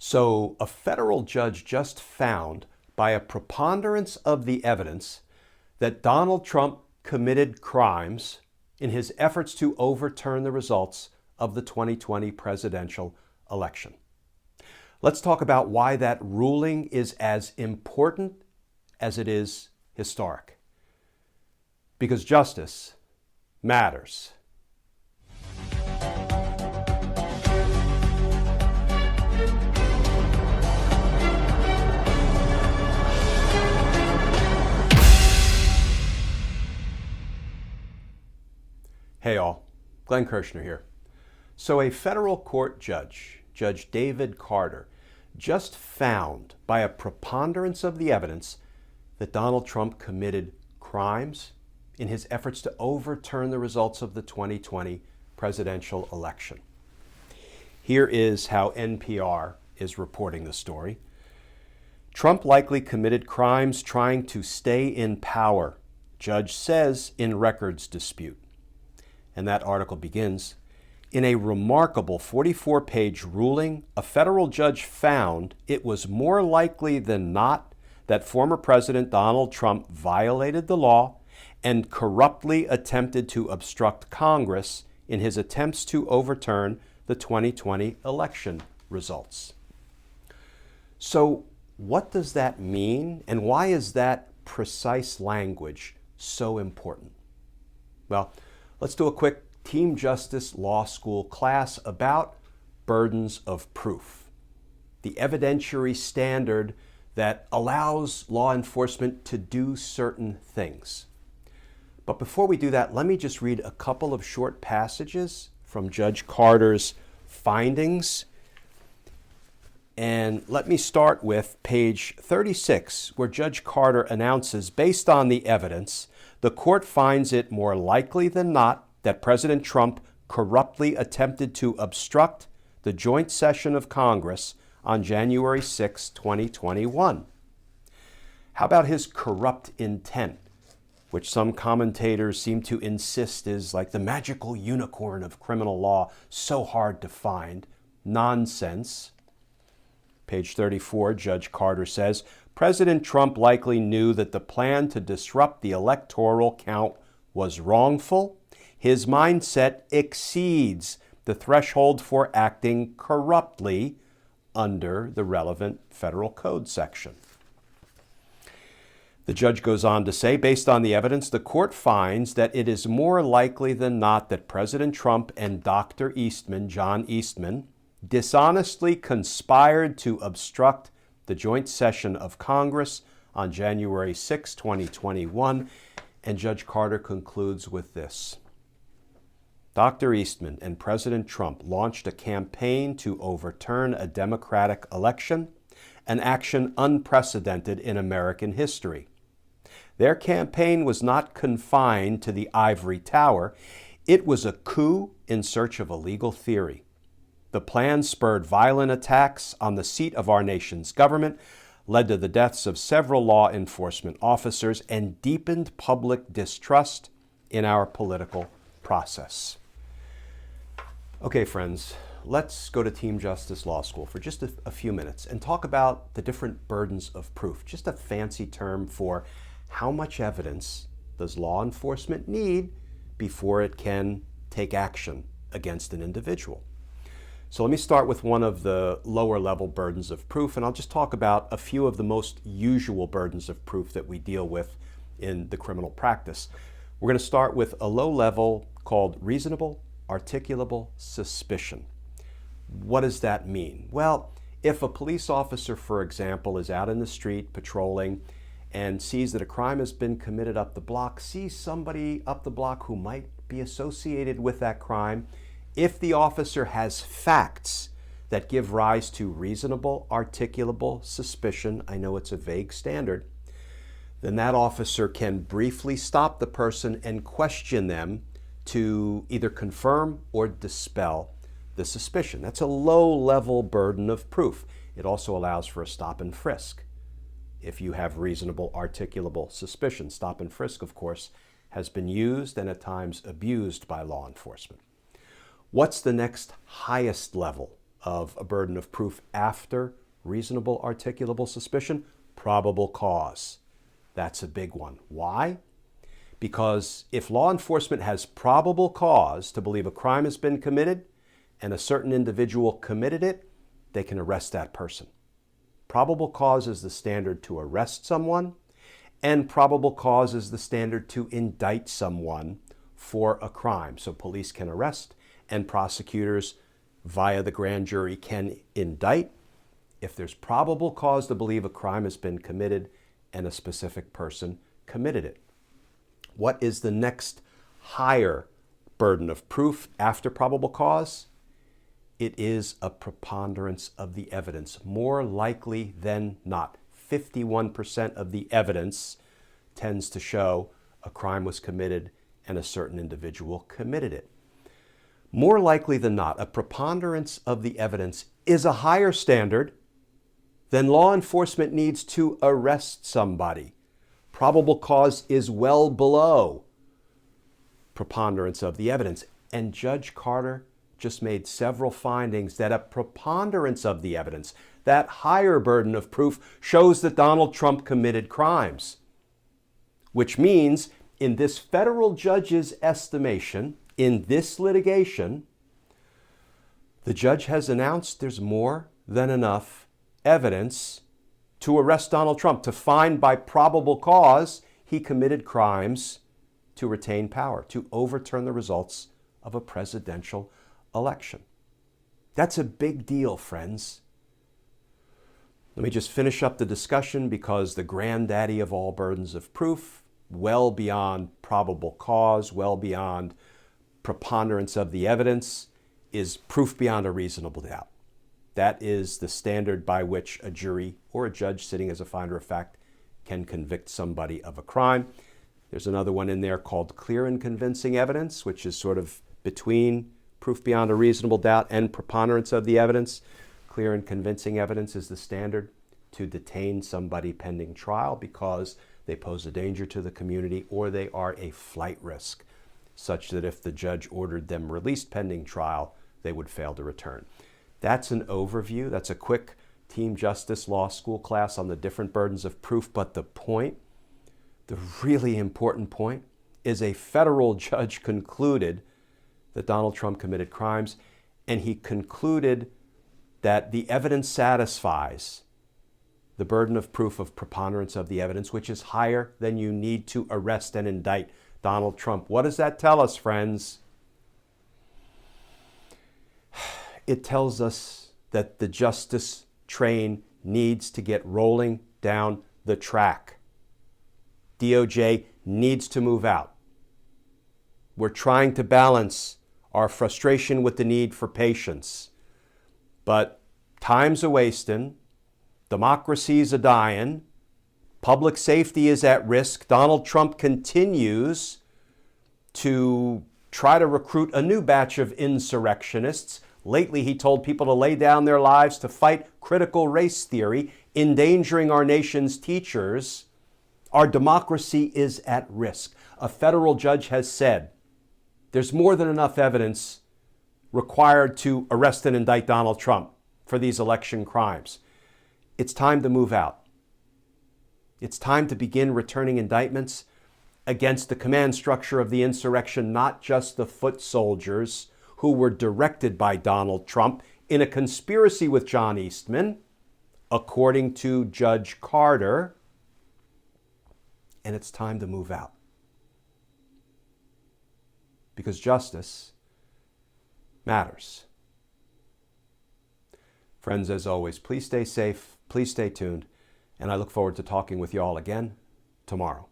So a federal judge just found by a preponderance of the evidence that Donald Trump committed crimes in his efforts to overturn the results of the 2020 presidential election. Let's talk about why that ruling is as important as it is historic. Because justice matters. Hey all, Glenn Kirshner here. So a federal court judge, Judge David Carter, just found by a preponderance of the evidence that Donald Trump committed crimes in his efforts to overturn the results of the 2020 presidential election. Here is how NPR is reporting the story. Trump likely committed crimes trying to stay in power, judge says in records dispute. And that article begins, in a remarkable 44-page ruling, a federal judge found it was more likely than not that former President Donald Trump violated the law and corruptly attempted to obstruct Congress in his attempts to overturn the 2020 election results. So what does that mean, and why is that precise language so important? Well, let's do a quick Team Justice Law School class about burdens of proof, the evidentiary standard that allows law enforcement to do certain things. But before we do that, let me just read a couple of short passages from Judge Carter's findings. And let me start with page 36, where Judge Carter announces, based on the evidence, the court finds it more likely than not that President Trump corruptly attempted to obstruct the joint session of Congress on January 6, 2021. How about his corrupt intent, which some commentators seem to insist is like the magical unicorn of criminal law, so hard to find? Nonsense. Page 34, Judge Carter says, President Trump likely knew that the plan to disrupt the electoral count was wrongful. His mindset exceeds the threshold for acting corruptly under the relevant federal code section. The judge goes on to say, based on the evidence, the court finds that it is more likely than not that President Trump and Dr. Eastman, John Eastman, dishonestly conspired to obstruct the joint session of Congress on January 6, 2021. And Judge Carter concludes with this. Dr. Eastman and President Trump launched a campaign to overturn a democratic election, an action unprecedented in American history. Their campaign was not confined to the ivory tower. It was a coup in search of a legal theory. The plan spurred violent attacks on the seat of our nation's government, led to the deaths of several law enforcement officers, and deepened public distrust in our political process. Okay, friends, let's go to Team Justice Law School for just a few minutes and talk about the different burdens of proof, just a fancy term for how much evidence does law enforcement need before it can take action against an individual. So let me start with one of the lower level burdens of proof, and I'll just talk about a few of the most usual burdens of proof that we deal with in the criminal practice. We're going to start with a low level called reasonable articulable suspicion. What does that mean? Well, if a police officer, for example, is out in the street patrolling and sees that a crime has been committed up the block, sees somebody up the block who might be associated with that crime, if the officer has facts that give rise to reasonable articulable suspicion, I know it's a vague standard, then that officer can briefly stop the person and question them to either confirm or dispel the suspicion. That's a low-level burden of proof. It also allows for a stop and frisk if you have reasonable articulable suspicion. Stop and frisk, of course, has been used and at times abused by law enforcement. What's the next highest level of a burden of proof after reasonable articulable suspicion? Probable cause. That's a big one. Why? Because if law enforcement has probable cause to believe a crime has been committed and a certain individual committed it, they can arrest that person. Probable cause is the standard to arrest someone, and probable cause is the standard to indict someone for a crime. So police can arrest and prosecutors via the grand jury can indict if there's probable cause to believe a crime has been committed and a specific person committed it. What is the next higher burden of proof after probable cause? It is a preponderance of the evidence. More likely than not, 51% of the evidence tends to show a crime was committed and a certain individual committed it. More likely than not, a preponderance of the evidence is a higher standard than law enforcement needs to arrest somebody. Probable cause is well below preponderance of the evidence. And Judge Carter just made several findings that a preponderance of the evidence, that higher burden of proof, shows that Donald Trump committed crimes. Which means, in this federal judge's estimation, in this litigation, the judge has announced there's more than enough evidence to arrest Donald Trump, to find by probable cause he committed crimes to retain power, to overturn the results of a presidential election. That's a big deal, friends. Let me just finish up the discussion because the granddaddy of all burdens of proof, well beyond probable cause, well beyond preponderance of the evidence, is proof beyond a reasonable doubt. That is the standard by which a jury or a judge sitting as a finder of fact can convict somebody of a crime. There's another one in there called clear and convincing evidence, which is sort of between proof beyond a reasonable doubt and preponderance of the evidence. Clear and convincing evidence is the standard to detain somebody pending trial because they pose a danger to the community or they are a flight risk, such that if the judge ordered them released pending trial, they would fail to return. That's an overview. That's a quick Team Justice Law School class on the different burdens of proof. But the point, the really important point, is a federal judge concluded that Donald Trump committed crimes, and he concluded that the evidence satisfies the burden of proof of preponderance of the evidence, which is higher than you need to arrest and indict Donald Trump. What does that tell us, friends? It tells us that the justice train needs to get rolling down the track. DOJ needs to move out. We're trying to balance our frustration with the need for patience. But time's a-wasting, democracy's a-dying, public safety is at risk. Donald Trump continues to try to recruit a new batch of insurrectionists. Lately, he told people to lay down their lives to fight critical race theory, endangering our nation's teachers. Our democracy is at risk. A federal judge has said there's more than enough evidence required to arrest and indict Donald Trump for these election crimes. It's time to move out. It's time to begin returning indictments against the command structure of the insurrection, not just the foot soldiers who were directed by Donald Trump in a conspiracy with John Eastman, according to Judge Carter. And it's time to move out. Because justice matters. Friends, as always, please stay safe, please stay tuned, and I look forward to talking with you all again tomorrow.